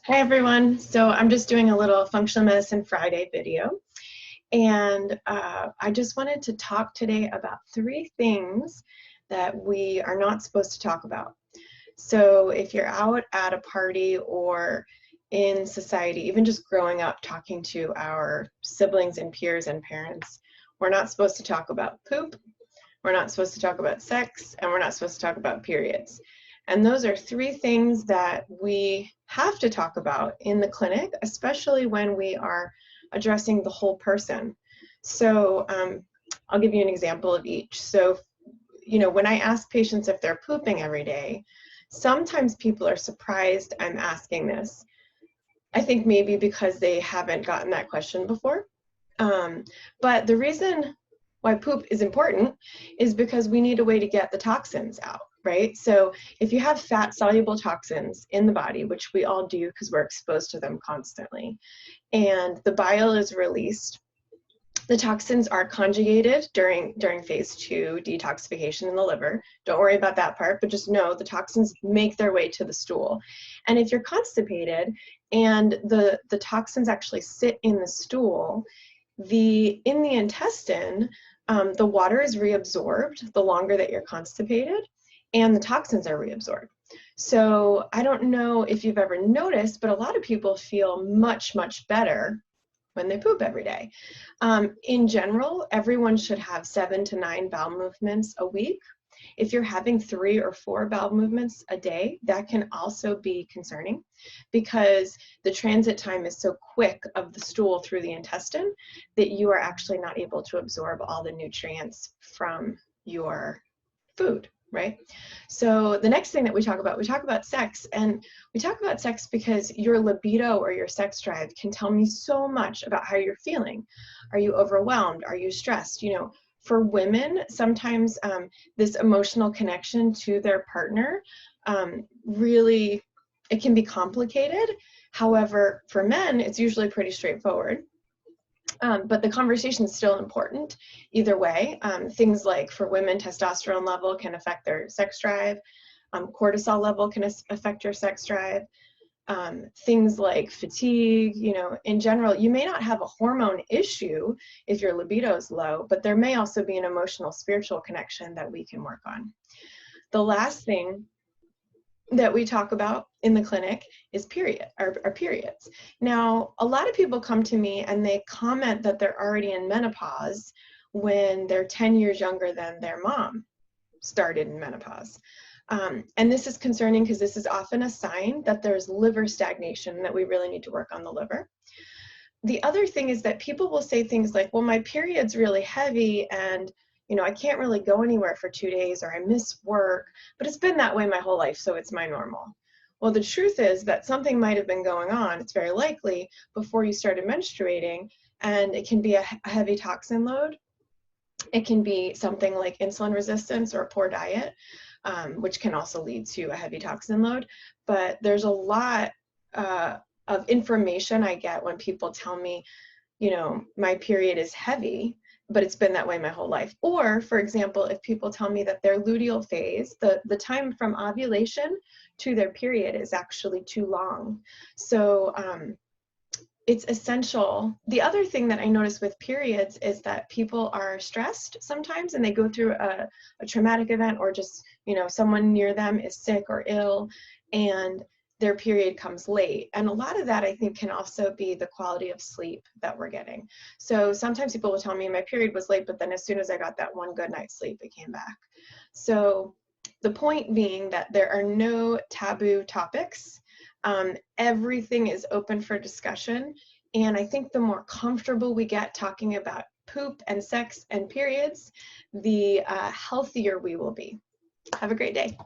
Hi everyone. So I'm just doing a little Functional Medicine Friday video, and I just wanted to talk today about 3 things that we are not supposed to talk about. So if you're out at a party or in society, even just growing up talking to our siblings and peers and parents, we're not supposed to talk about poop, we're not supposed to talk about sex, and we're not supposed to talk about periods. And those are 3 things that we have to talk about in the clinic, especially when we are addressing the whole person. So I'll give you an example of each. So, when I ask patients if they're pooping every day, sometimes people are surprised I'm asking this. I think maybe because they haven't gotten that question before. But the reason why poop is important is because we need a way to get the toxins out, right? So if you have fat soluble toxins in the body, which we all do because we're exposed to them constantly, and the bile is released, the toxins are conjugated during phase 2 detoxification in the liver. Don't worry about that part, but just know the toxins make their way to the stool. And if you're constipated and the toxins actually sit in the stool, in the intestine, the water is reabsorbed the longer that you're constipated, and the toxins are reabsorbed. So I don't know if you've ever noticed, but a lot of people feel much, much better when they poop every day. In general, everyone should have 7 to 9 bowel movements a week. If you're having 3 or 4 bowel movements a day, that can also be concerning because the transit time is so quick of the stool through the intestine that you are actually not able to absorb all the nutrients from your food, right? So the next thing that we talk about sex, and we talk about sex because your libido or your sex drive can tell me so much about how you're feeling. Are you overwhelmed? Are you stressed? For women, sometimes this emotional connection to their partner really, it can be complicated. However, for men, it's usually pretty straightforward. But the conversation is still important either way. Things like for women, testosterone level can affect their sex drive. Cortisol level can affect your sex drive. Things like fatigue, in general, you may not have a hormone issue if your libido is low, but there may also be an emotional, spiritual connection that we can work on. The last thing that we talk about in the clinic is periods. Now, a lot of people come to me and they comment that they're already in menopause when they're 10 years younger than their mom started in menopause. And this is concerning because this is often a sign that there's liver stagnation, that we really need to work on the liver. The other thing is that people will say things like, well, my period's really heavy and I can't really go anywhere for 2 days, or I miss work, but it's been that way my whole life, so it's my normal. Well, the truth is that something might have been going on, it's very likely, before you started menstruating, and it can be a heavy toxin load. It can be something like insulin resistance or a poor diet, which can also lead to a heavy toxin load. But there's a lot of information I get when people tell me, my period is heavy, but it's been that way my whole life. Or, for example, if people tell me that their luteal phase, the time from ovulation to their period is actually too long. So it's essential. The other thing that I notice with periods is that people are stressed sometimes and they go through a traumatic event, or just, someone near them is sick or ill and their period comes late. And a lot of that, I think, can also be the quality of sleep that we're getting. So sometimes people will tell me my period was late, but then as soon as I got that one good night's sleep, it came back. So the point being that there are no taboo topics. Everything is open for discussion. And I think the more comfortable we get talking about poop and sex and periods, the healthier we will be. Have a great day.